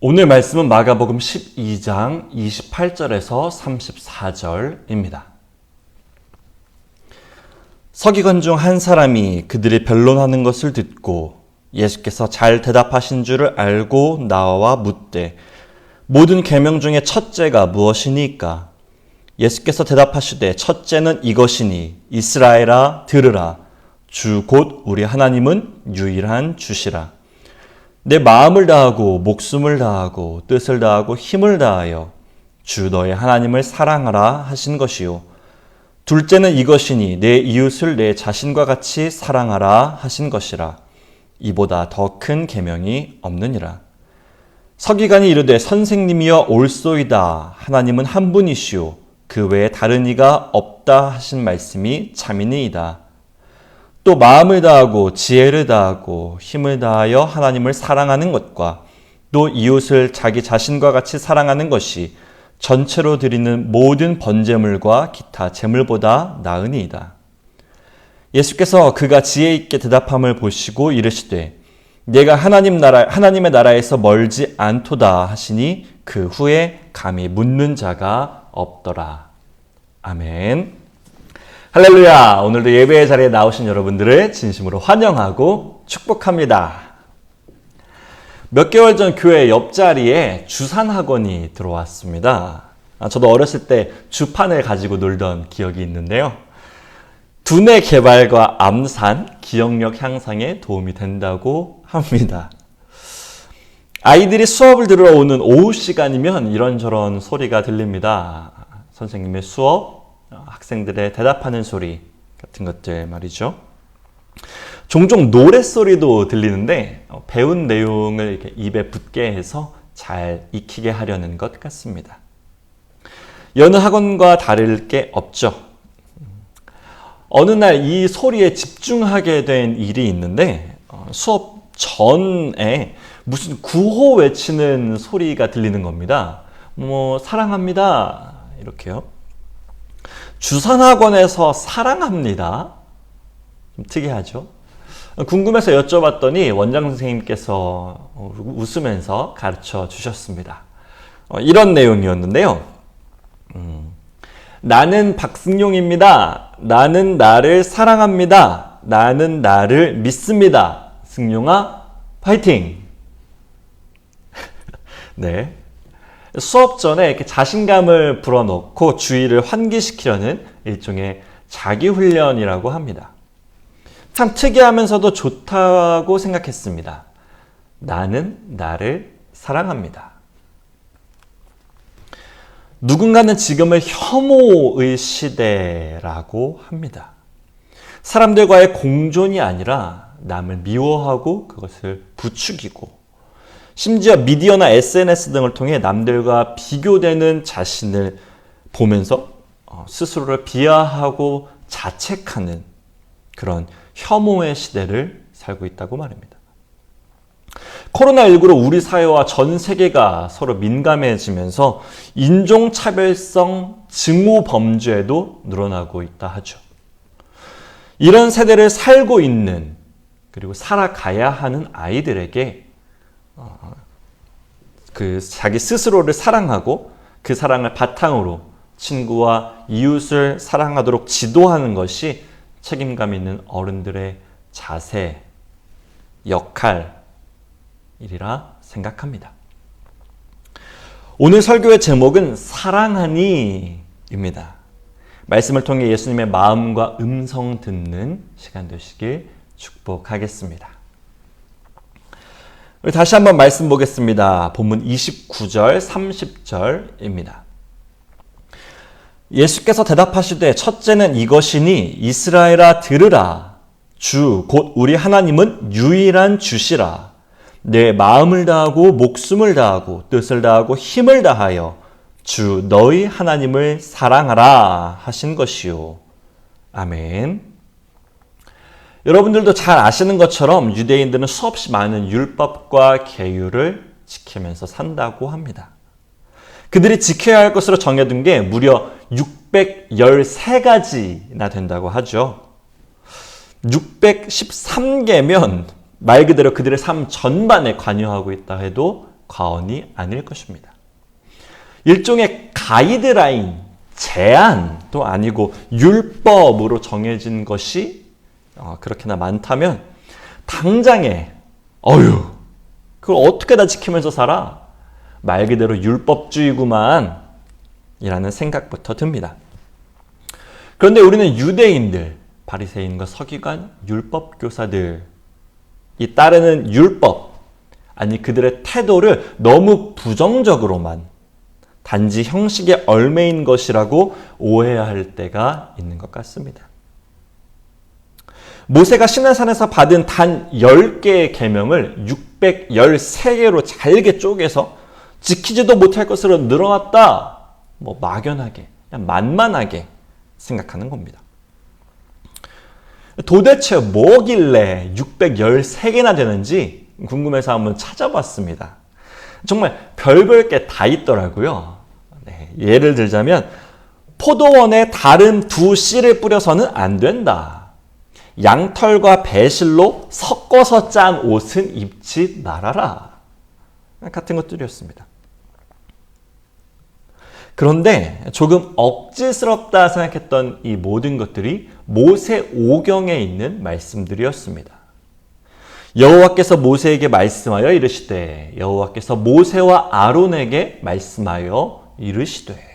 오늘 말씀은 마가복음 12장 28절에서 34절입니다. 서기관 중 한 사람이 그들이 변론하는 것을 듣고 예수께서 잘 대답하신 줄을 알고 나와 묻되 모든 계명 중에 첫째가 무엇이니까? 예수께서 대답하시되 첫째는 이것이니 이스라엘아 들으라. 주 곧 우리 하나님은 유일한 주시라. 내 마음을 다하고 목숨을 다하고 뜻을 다하고 힘을 다하여 주 너의 하나님을 사랑하라 하신 것이요. 둘째는 이것이니 내 이웃을 내 자신과 같이 사랑하라 하신 것이라. 이보다 더 큰 계명이 없느니라. 서기관이 이르되 선생님이여 옳소이다. 하나님은 한 분이시오. 그 외에 다른 이가 없다 하신 말씀이 참이니이다. 또 마음을 다하고 지혜를 다하고 힘을 다하여 하나님을 사랑하는 것과 또 이웃을 자기 자신과 같이 사랑하는 것이 전체로 드리는 모든 번제물과 기타 제물보다 나으니이다. 예수께서 그가 지혜 있게 대답함을 보시고 이르시되 내가 하나님의 나라에서 멀지 않도다 하시니 그 후에 감히 묻는 자가 없더라. 아멘. 할렐루야! 오늘도 예배의 자리에 나오신 여러분들을 진심으로 환영하고 축복합니다. 몇 개월 전 교회 옆자리에 주산학원이 들어왔습니다. 저도 어렸을 때 주판을 가지고 놀던 기억이 있는데요. 두뇌 개발과 암산, 기억력 향상에 도움이 된다고 합니다. 아이들이 수업을 들으러 오는 오후 시간이면 이런저런 소리가 들립니다. 선생님의 수업, 학생들의 대답하는 소리 같은 것들 말이죠. 종종 노랫소리도 들리는데 배운 내용을 이렇게 입에 붙게 해서 잘 익히게 하려는 것 같습니다. 여느 학원과 다를 게 없죠. 어느 날 이 소리에 집중하게 된 일이 있는데 수업 전에 무슨 구호 외치는 소리가 들리는 겁니다. 사랑합니다 이렇게요. 주산학원에서 사랑합니다. 좀 특이하죠? 궁금해서 여쭤봤더니 원장 선생님께서 웃으면서 가르쳐 주셨습니다. 이런 내용이었는데요. 나는 박승용입니다. 나는 나를 사랑합니다. 나는 나를 믿습니다. 승용아, 파이팅! 네. 수업 전에 이렇게 자신감을 불어넣고 주의를 환기시키려는 일종의 자기훈련이라고 합니다. 참 특이하면서도 좋다고 생각했습니다. 나는 나를 사랑합니다. 누군가는 지금을 혐오의 시대라고 합니다. 사람들과의 공존이 아니라 남을 미워하고 그것을 부추기고 심지어 미디어나 SNS 등을 통해 남들과 비교되는 자신을 보면서 스스로를 비하하고 자책하는 그런 혐오의 시대를 살고 있다고 말입니다. 코로나19로 우리 사회와 전 세계가 서로 민감해지면서 인종차별성 증오 범죄도 늘어나고 있다 하죠. 이런 세대를 살고 있는 그리고 살아가야 하는 아이들에게 자기 스스로를 사랑하고 그 사랑을 바탕으로 친구와 이웃을 사랑하도록 지도하는 것이 책임감 있는 어른들의 자세, 역할이라 생각합니다. 오늘 설교의 제목은 사랑하니입니다. 말씀을 통해 예수님의 마음과 음성 듣는 시간 되시길 축복하겠습니다. 다시 한번 말씀 보겠습니다. 본문 29절, 30절입니다. 예수께서 대답하시되 첫째는 이것이니 이스라엘아 들으라. 주 곧 우리 하나님은 유일한 주시라. 내 마음을 다하고 목숨을 다하고 뜻을 다하고 힘을 다하여 주 너희 하나님을 사랑하라 하신 것이요. 아멘. 여러분들도 잘 아시는 것처럼 유대인들은 수없이 많은 율법과 계율을 지키면서 산다고 합니다. 그들이 지켜야 할 것으로 정해둔 게 무려 613가지나 된다고 하죠. 613개면 말 그대로 그들의 삶 전반에 관여하고 있다 해도 과언이 아닐 것입니다. 일종의 가이드라인, 제안도 아니고 율법으로 정해진 것이 그렇게나 많다면 당장에 그걸 어떻게 다 지키면서 살아? 말 그대로 율법주의구만 이라는 생각부터 듭니다. 그런데 우리는 유대인들, 바리새인과 서기관, 율법교사들, 이 따르는 율법, 아니 그들의 태도를 너무 부정적으로만 단지 형식에 얽매인 것이라고 오해할 때가 있는 것 같습니다. 모세가 시내산에서 받은 단 10개의 계명을 613개로 잘게 쪼개서 지키지도 못할 것으로 늘어났다. 막연하게, 그냥 만만하게 생각하는 겁니다. 도대체 뭐길래 613개나 되는지 궁금해서 한번 찾아봤습니다. 정말 별별 게 다 있더라고요. 예를 들자면 포도원에 다른 두 씨를 뿌려서는 안 된다. 양털과 배실로 섞어서 짠 옷은 입지 말아라. 같은 것들이었습니다. 그런데 조금 억지스럽다 생각했던 이 모든 것들이 모세 오경에 있는 말씀들이었습니다. 여호와께서 모세에게 말씀하여 이르시되 여호와께서 모세와 아론에게 말씀하여 이르시되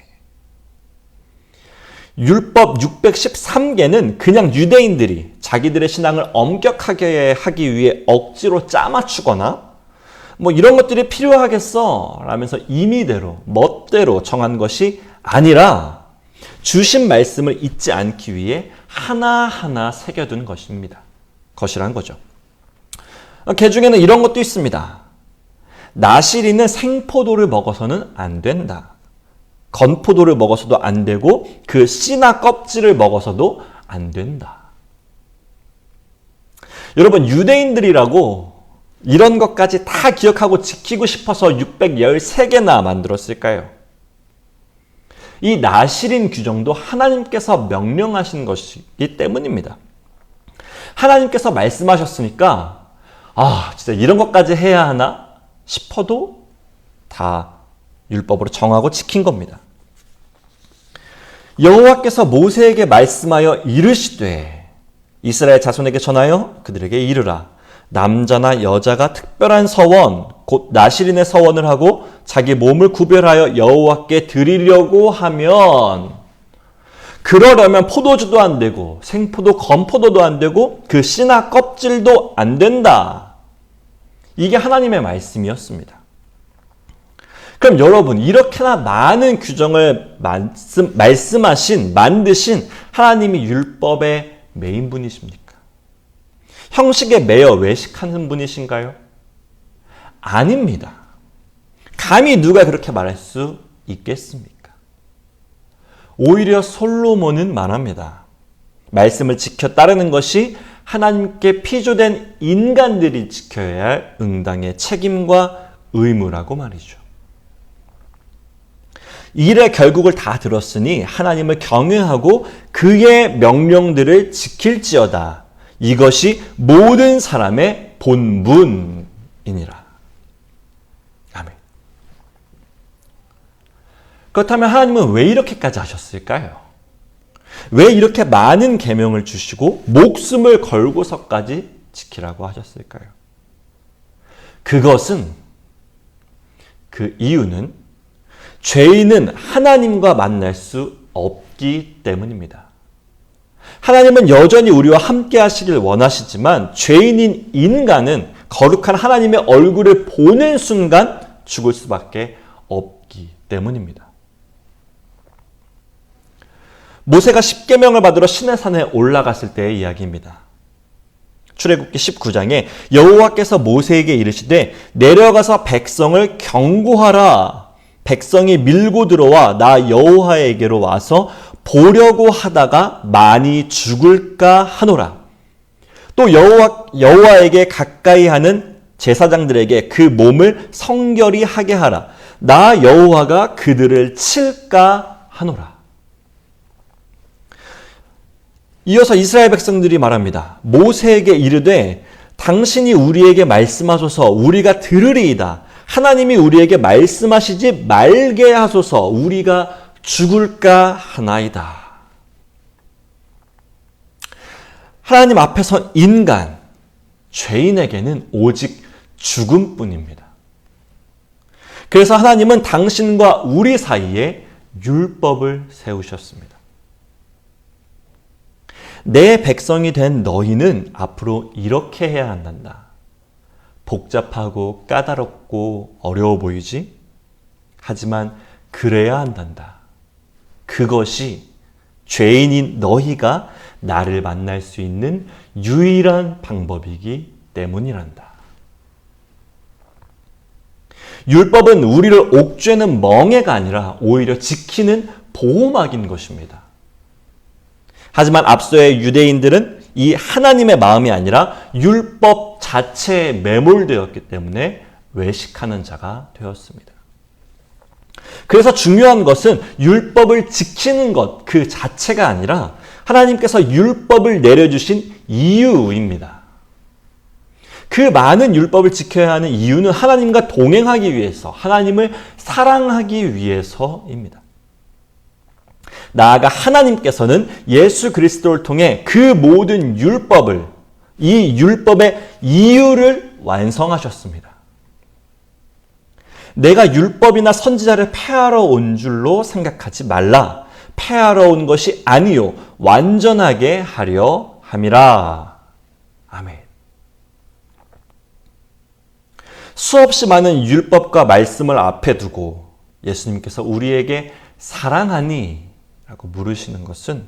율법 613개는 그냥 유대인들이 자기들의 신앙을 엄격하게 하기 위해 억지로 짜맞추거나 이런 것들이 필요하겠어 라면서 임의대로 멋대로 정한 것이 아니라 주신 말씀을 잊지 않기 위해 하나하나 새겨둔 것이란 거죠. 그 중에는 이런 것도 있습니다. 나시리는 생포도를 먹어서는 안 된다. 건포도를 먹어서도 안 되고 그 씨나 껍질을 먹어서도 안 된다. 여러분, 유대인들이라고 이런 것까지 다 기억하고 지키고 싶어서 613개나 만들었을까요? 이 나실인 규정도 하나님께서 명령하신 것이기 때문입니다. 하나님께서 말씀하셨으니까 진짜 이런 것까지 해야 하나 싶어도 다 율법으로 정하고 지킨 겁니다. 여호와께서 모세에게 말씀하여 이르시되 이스라엘 자손에게 전하여 그들에게 이르라. 남자나 여자가 특별한 서원 곧 나실인의 서원을 하고 자기 몸을 구별하여 여호와께 드리려고 하면 그러려면 포도주도 안 되고 생포도 건포도도 안 되고 그 씨나 껍질도 안 된다. 이게 하나님의 말씀이었습니다. 그럼 여러분, 이렇게나 많은 규정을 만드신 하나님이 율법의 메인분이십니까? 형식에 매여 외식하는 분이신가요? 아닙니다. 감히 누가 그렇게 말할 수 있겠습니까? 오히려 솔로몬은 말합니다. 말씀을 지켜 따르는 것이 하나님께 피조된 인간들이 지켜야 할 응당의 책임과 의무라고 말이죠. 일의 결국을 다 들었으니 하나님을 경외하고 그의 명령들을 지킬지어다. 이것이 모든 사람의 본분이니라. 아멘. 그렇다면 하나님은 왜 이렇게까지 하셨을까요? 왜 이렇게 많은 계명을 주시고 목숨을 걸고서까지 지키라고 하셨을까요? 그 이유는 죄인은 하나님과 만날 수 없기 때문입니다. 하나님은 여전히 우리와 함께 하시길 원하시지만 죄인인 인간은 거룩한 하나님의 얼굴을 보는 순간 죽을 수밖에 없기 때문입니다. 모세가 십계명을 받으러 시내산에 올라갔을 때의 이야기입니다. 출애굽기 19장에 여호와께서 모세에게 이르시되 내려가서 백성을 경고하라. 백성이 밀고 들어와 나 여호와에게로 와서 보려고 하다가 많이 죽을까 하노라. 또 여호와에게 가까이 하는 제사장들에게 그 몸을 성결히 하게 하라. 나 여호와가 그들을 칠까 하노라. 이어서 이스라엘 백성들이 말합니다. 모세에게 이르되 당신이 우리에게 말씀하소서 우리가 들으리이다. 하나님이 우리에게 말씀하시지 말게 하소서 우리가 죽을까 하나이다. 하나님 앞에서 인간, 죄인에게는 오직 죽음뿐입니다. 그래서 하나님은 당신과 우리 사이에 율법을 세우셨습니다. 내 백성이 된 너희는 앞으로 이렇게 해야 한단다. 복잡하고 까다롭고 어려워 보이지? 하지만 그래야 한단다. 그것이 죄인인 너희가 나를 만날 수 있는 유일한 방법이기 때문이란다. 율법은 우리를 옥죄는 멍해가 아니라 오히려 지키는 보호막인 것입니다. 하지만 앞서의 유대인들은 이 하나님의 마음이 아니라 율법 자체에 매몰되었기 때문에 외식하는 자가 되었습니다. 그래서 중요한 것은 율법을 지키는 것 그 자체가 아니라 하나님께서 율법을 내려주신 이유입니다. 그 많은 율법을 지켜야 하는 이유는 하나님과 동행하기 위해서, 하나님을 사랑하기 위해서입니다. 나아가 하나님께서는 예수 그리스도를 통해 그 모든 율법을, 이 율법의 이유를 완성하셨습니다. 내가 율법이나 선지자를 폐하러 온 줄로 생각하지 말라. 폐하러 온 것이 아니요 완전하게 하려 함이라. 아멘. 수없이 많은 율법과 말씀을 앞에 두고 예수님께서 우리에게 사랑하니? 라고 물으시는 것은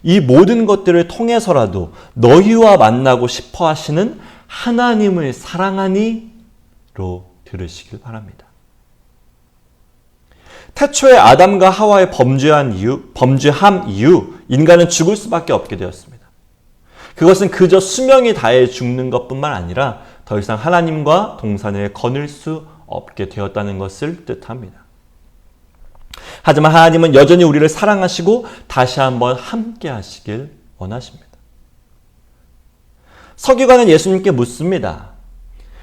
이 모든 것들을 통해서라도 너희와 만나고 싶어 하시는 하나님을 사랑하니? 로 들으시길 바랍니다. 태초에 아담과 하와의 범죄함 이유, 인간은 죽을 수밖에 없게 되었습니다. 그것은 그저 수명이 다해 죽는 것뿐만 아니라 더 이상 하나님과 동산을 거닐 수 없게 되었다는 것을 뜻합니다. 하지만 하나님은 여전히 우리를 사랑하시고 다시 한번 함께 하시길 원하십니다. 서기관은 예수님께 묻습니다.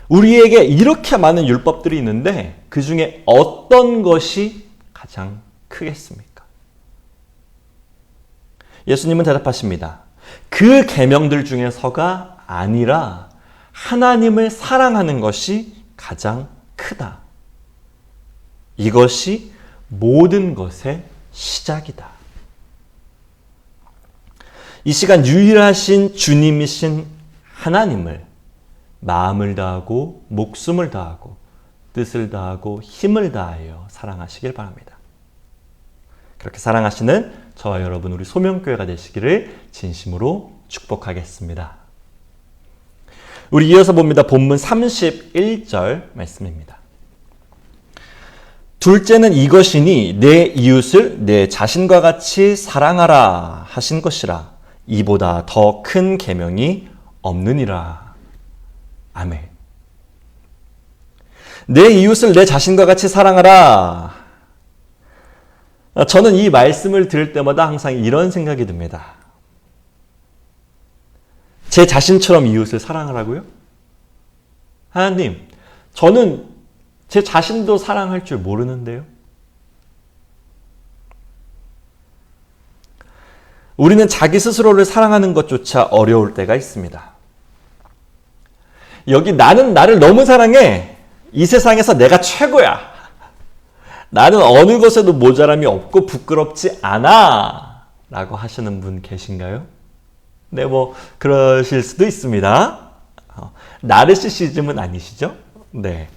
우리에게 이렇게 많은 율법들이 있는데 그 중에 어떤 것이 가장 크겠습니까? 예수님은 대답하십니다. 그 계명들 중에서가 아니라 하나님을 사랑하는 것이 가장 크다. 이것이 모든 것의 시작이다. 이 시간 유일하신 주님이신 하나님을 마음을 다하고 목숨을 다하고 뜻을 다하고 힘을 다하여 사랑하시길 바랍니다. 그렇게 사랑하시는 저와 여러분 우리 소명교회가 되시기를 진심으로 축복하겠습니다. 우리 이어서 봅니다. 본문 31절 말씀입니다. 둘째는 이것이니 내 이웃을 내 자신과 같이 사랑하라 하신 것이라. 이보다 더 큰 계명이 없느니라. 아멘. 내 이웃을 내 자신과 같이 사랑하라. 저는 이 말씀을 들을 때마다 항상 이런 생각이 듭니다. 제 자신처럼 이웃을 사랑하라고요? 하나님, 저는 제 자신도 사랑할 줄 모르는데요. 우리는 자기 스스로를 사랑하는 것조차 어려울 때가 있습니다. 여기 나는 나를 너무 사랑해. 이 세상에서 내가 최고야. 나는 어느 것에도 모자람이 없고 부끄럽지 않아. 라고 하시는 분 계신가요? 네, 그러실 수도 있습니다. 나르시시즘은 아니시죠? 네.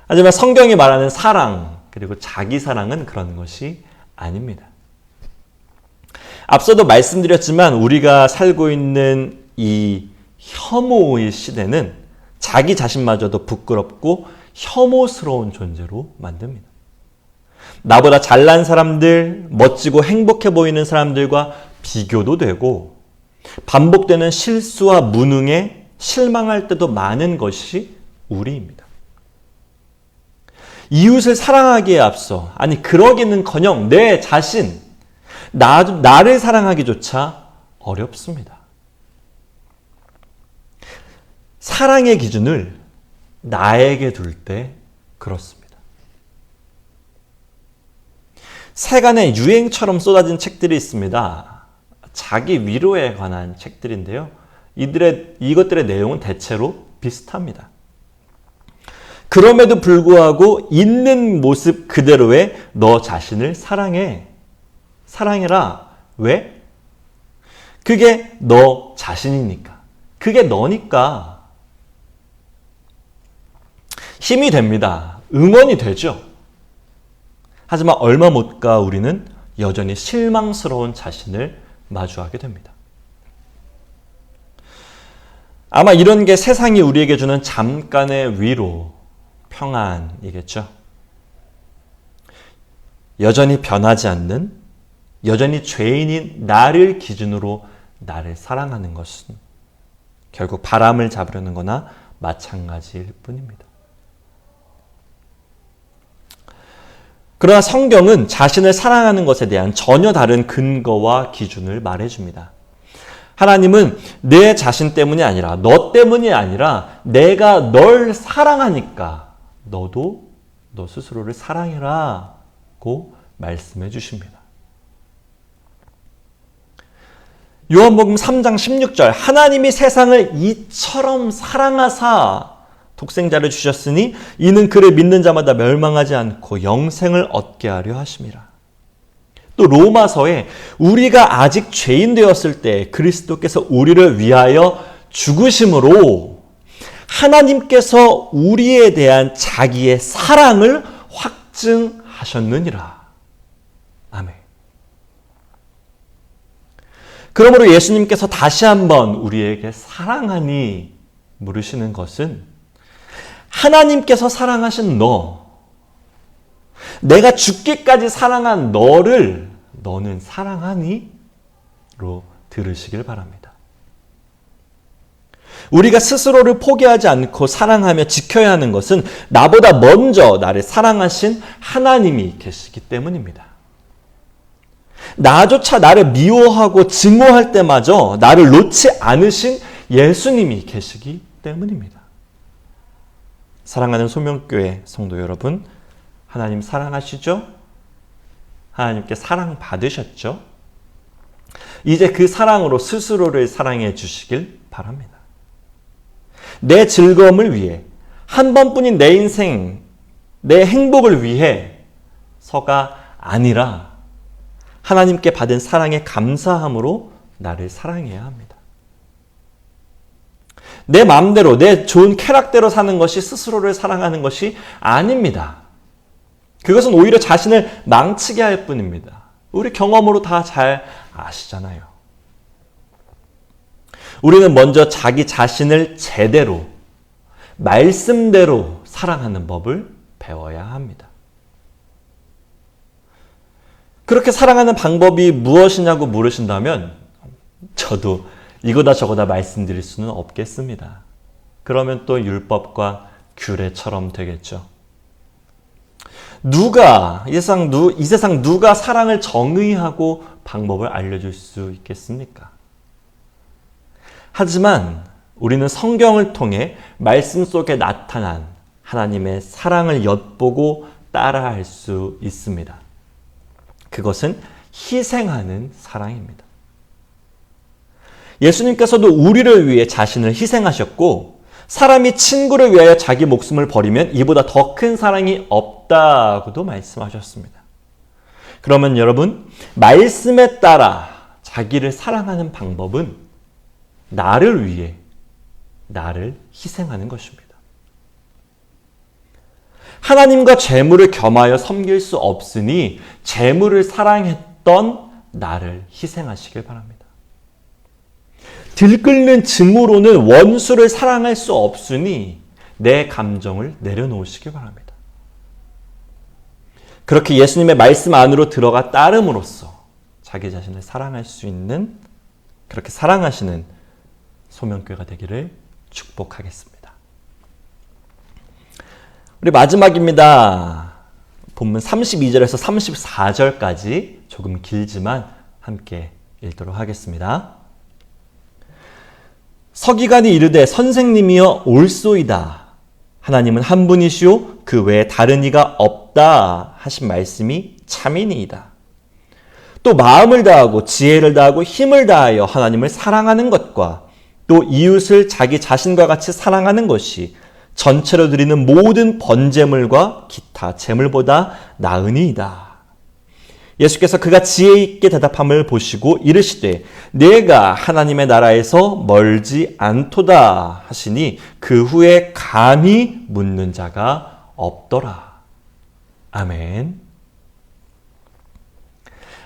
하지만 성경이 말하는 사랑, 그리고 자기 사랑은 그런 것이 아닙니다. 앞서도 말씀드렸지만 우리가 살고 있는 이 혐오의 시대는 자기 자신마저도 부끄럽고 혐오스러운 존재로 만듭니다. 나보다 잘난 사람들, 멋지고 행복해 보이는 사람들과 비교도 되고 반복되는 실수와 무능에 실망할 때도 많은 것이 우리입니다. 이웃을 사랑하기에 앞서, 아니 그러기는커녕 내 자신, 나를 사랑하기조차 어렵습니다. 사랑의 기준을 나에게 둘 때 그렇습니다. 세간에 유행처럼 쏟아진 책들이 있습니다. 자기 위로에 관한 책들인데요. 이것들의 내용은 대체로 비슷합니다. 그럼에도 불구하고 있는 모습 그대로의 너 자신을 사랑해. 사랑해라. 왜? 그게 너 자신이니까. 그게 너니까. 힘이 됩니다. 응원이 되죠. 하지만 얼마 못 가 우리는 여전히 실망스러운 자신을 마주하게 됩니다. 아마 이런 게 세상이 우리에게 주는 잠깐의 위로, 평안이겠죠. 여전히 변하지 않는, 여전히 죄인인 나를 기준으로 나를 사랑하는 것은 결국 바람을 잡으려는 거나 마찬가지일 뿐입니다. 그러나 성경은 자신을 사랑하는 것에 대한 전혀 다른 근거와 기준을 말해줍니다. 하나님은 내 자신 때문이 아니라, 너 때문이 아니라 내가 널 사랑하니까 너도 너 스스로를 사랑해라고 말씀해 주십니다. 요한복음 3장 16절 하나님이 세상을 이처럼 사랑하사 독생자를 주셨으니 이는 그를 믿는 자마다 멸망하지 않고 영생을 얻게 하려 하심이라. 또 로마서에 우리가 아직 죄인 되었을 때 그리스도께서 우리를 위하여 죽으심으로 하나님께서 우리에 대한 자기의 사랑을 확증하셨느니라. 아멘. 그러므로 예수님께서 다시 한번 우리에게 사랑하니 물으시는 것은 하나님께서 사랑하신 너, 내가 죽기까지 사랑한 너를 너는 사랑하니? 로 들으시길 바랍니다. 우리가 스스로를 포기하지 않고 사랑하며 지켜야 하는 것은 나보다 먼저 나를 사랑하신 하나님이 계시기 때문입니다. 나조차 나를 미워하고 증오할 때마저 나를 놓지 않으신 예수님이 계시기 때문입니다. 사랑하는 소명교회 성도 여러분, 하나님 사랑하시죠? 하나님께 사랑받으셨죠? 이제 그 사랑으로 스스로를 사랑해 주시길 바랍니다. 내 즐거움을 위해, 한 번뿐인 내 인생, 내 행복을 위해서가 아니라 하나님께 받은 사랑에 감사함으로 나를 사랑해야 합니다. 내 마음대로, 내 좋은 쾌락대로 사는 것이 스스로를 사랑하는 것이 아닙니다. 그것은 오히려 자신을 망치게 할 뿐입니다. 우리 경험으로 다 잘 아시잖아요. 우리는 먼저 자기 자신을 제대로, 말씀대로 사랑하는 법을 배워야 합니다. 그렇게 사랑하는 방법이 무엇이냐고 물으신다면 저도 이거다 저거다 말씀드릴 수는 없겠습니다. 그러면 또 율법과 규례처럼 되겠죠. 이 세상 누가 사랑을 정의하고 방법을 알려줄 수 있겠습니까? 하지만 우리는 성경을 통해 말씀 속에 나타난 하나님의 사랑을 엿보고 따라할 수 있습니다. 그것은 희생하는 사랑입니다. 예수님께서도 우리를 위해 자신을 희생하셨고 사람이 친구를 위하여 자기 목숨을 버리면 이보다 더 큰 사랑이 없다고도 말씀하셨습니다. 그러면 여러분, 말씀에 따라 자기를 사랑하는 방법은 나를 위해 나를 희생하는 것입니다. 하나님과 재물을 겸하여 섬길 수 없으니 재물을 사랑했던 나를 희생하시길 바랍니다. 들끓는 증오로는 원수를 사랑할 수 없으니 내 감정을 내려놓으시길 바랍니다. 그렇게 예수님의 말씀 안으로 들어가 따름으로써 자기 자신을 사랑할 수 있는, 그렇게 사랑하시는 소명교회가 되기를 축복하겠습니다. 우리 마지막입니다. 본문 32절에서 34절까지 조금 길지만 함께 읽도록 하겠습니다. 서기관이 이르되 선생님이여 올소이다. 하나님은 한 분이시오 그 외에 다른 이가 없다 하신 말씀이 참이니이다. 또 마음을 다하고 지혜를 다하고 힘을 다하여 하나님을 사랑하는 것과 또 이웃을 자기 자신과 같이 사랑하는 것이 전체로 드리는 모든 번제물과 기타 제물보다 나으니이다. 예수께서 그가 지혜 있게 대답함을 보시고 이르시되 내가 하나님의 나라에서 멀지 않도다 하시니 그 후에 감히 묻는 자가 없더라. 아멘.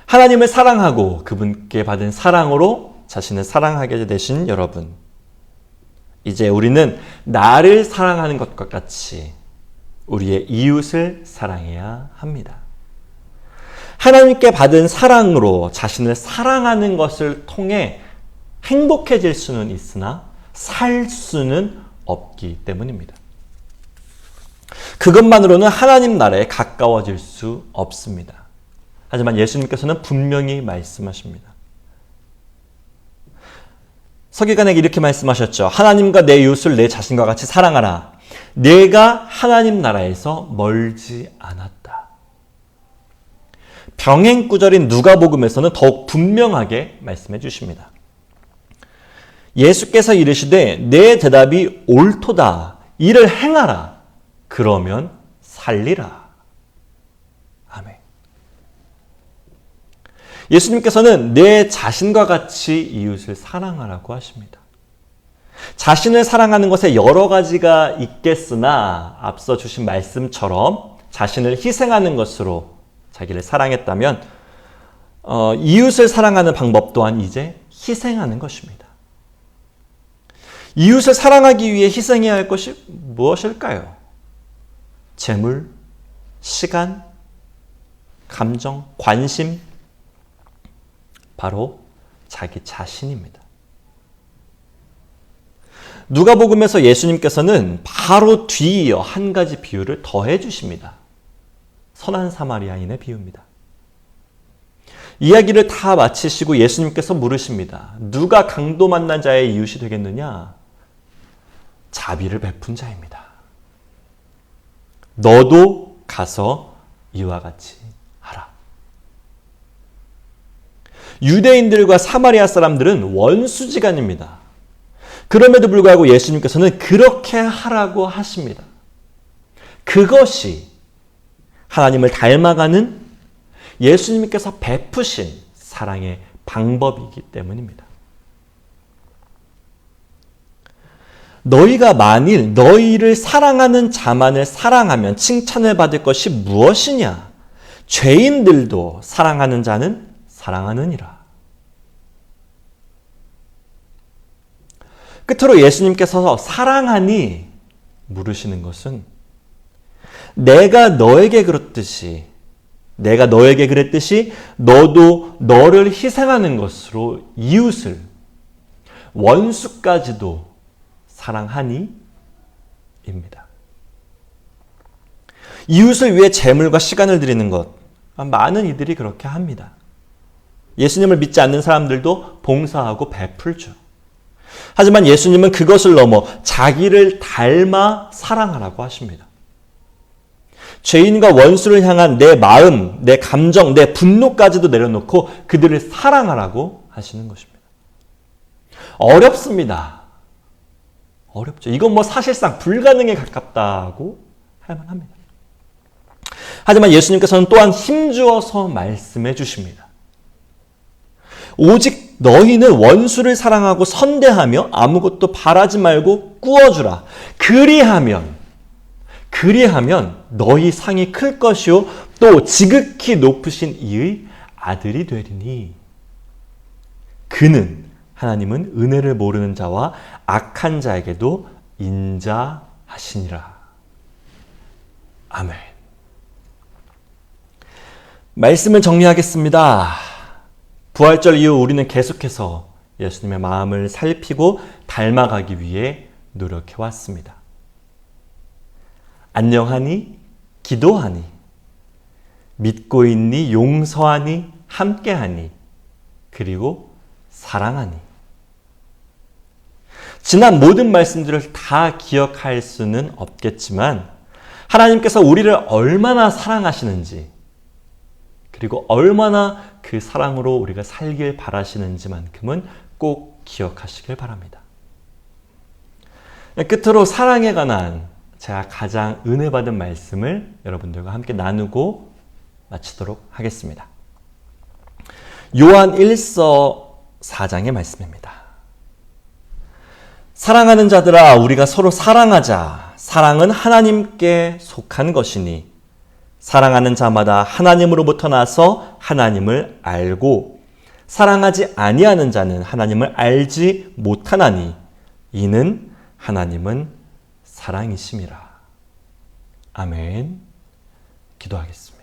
하나님을 사랑하고 그분께 받은 사랑으로 자신을 사랑하게 되신 여러분, 이제 우리는 나를 사랑하는 것과 같이 우리의 이웃을 사랑해야 합니다. 하나님께 받은 사랑으로 자신을 사랑하는 것을 통해 행복해질 수는 있으나 살 수는 없기 때문입니다. 그것만으로는 하나님 나라에 가까워질 수 없습니다. 하지만 예수님께서는 분명히 말씀하십니다. 서기관에게 이렇게 말씀하셨죠. 하나님과 내 이웃을 내 자신과 같이 사랑하라. 내가 하나님 나라에서 멀지 않았다. 병행 구절인 누가복음에서는 더욱 분명하게 말씀해 주십니다. 예수께서 이르시되 내 대답이 옳도다. 이를 행하라. 그러면 살리라. 아멘. 예수님께서는 내 자신과 같이 이웃을 사랑하라고 하십니다. 자신을 사랑하는 것에 여러 가지가 있겠으나 앞서 주신 말씀처럼 자신을 희생하는 것으로 자기를 사랑했다면 이웃을 사랑하는 방법 또한 이제 희생하는 것입니다. 이웃을 사랑하기 위해 희생해야 할 것이 무엇일까요? 재물, 시간, 감정, 관심, 바로 자기 자신입니다. 누가복음에서 예수님께서는 바로 뒤이어 한 가지 비유를 더해 주십니다. 선한 사마리아인의 비유입니다. 이야기를 다 마치시고 예수님께서 물으십니다. 누가 강도 만난 자의 이웃이 되겠느냐? 자비를 베푼 자입니다. 너도 가서 이와 같이 하라. 유대인들과 사마리아 사람들은 원수지간입니다. 그럼에도 불구하고 예수님께서는 그렇게 하라고 하십니다. 그것이 하나님을 닮아가는 예수님께서 베푸신 사랑의 방법이기 때문입니다. 너희가 만일 너희를 사랑하는 자만을 사랑하면 칭찬을 받을 것이 무엇이냐? 죄인들도 사랑하는 자는 사랑하느니라. 끝으로 예수님께서 사랑하니 물으시는 것은 내가 너에게 그랬듯이 너도 너를 희생하는 것으로 이웃을 원수까지도 사랑하니? 입니다. 이웃을 위해 재물과 시간을 드리는 것, 많은 이들이 그렇게 합니다. 예수님을 믿지 않는 사람들도 봉사하고 베풀죠. 하지만 예수님은 그것을 넘어 자기를 닮아 사랑하라고 하십니다. 죄인과 원수를 향한 내 마음, 내 감정, 내 분노까지도 내려놓고 그들을 사랑하라고 하시는 것입니다. 어렵습니다. 어렵죠. 이건 사실상 불가능에 가깝다고 할 만합니다. 하지만 예수님께서는 또한 힘주어서 말씀해 주십니다. 오직 너희는 원수를 사랑하고 선대하며 아무것도 바라지 말고 꾸어주라. 그리하면 너희 상이 클 것이요 또 지극히 높으신 이의 아들이 되리니 그는 하나님은 은혜를 모르는 자와 악한 자에게도 인자하시니라. 아멘. 말씀을 정리하겠습니다. 부활절 이후 우리는 계속해서 예수님의 마음을 살피고 닮아가기 위해 노력해왔습니다. 안녕하니? 기도하니? 믿고 있니? 용서하니? 함께하니? 그리고 사랑하니? 지난 모든 말씀들을 다 기억할 수는 없겠지만 하나님께서 우리를 얼마나 사랑하시는지 그리고 얼마나 그 사랑으로 우리가 살길 바라시는지만큼은 꼭 기억하시길 바랍니다. 끝으로 사랑에 관한 제가 가장 은혜 받은 말씀을 여러분들과 함께 나누고 마치도록 하겠습니다. 요한 1서 4장의 말씀입니다. 사랑하는 자들아, 우리가 서로 사랑하자. 사랑은 하나님께 속한 것이니 사랑하는 자마다 하나님으로부터 나서 하나님을 알고 사랑하지 아니하는 자는 하나님을 알지 못하나니 이는 하나님은 사랑이심이라. 아멘. 기도하겠습니다.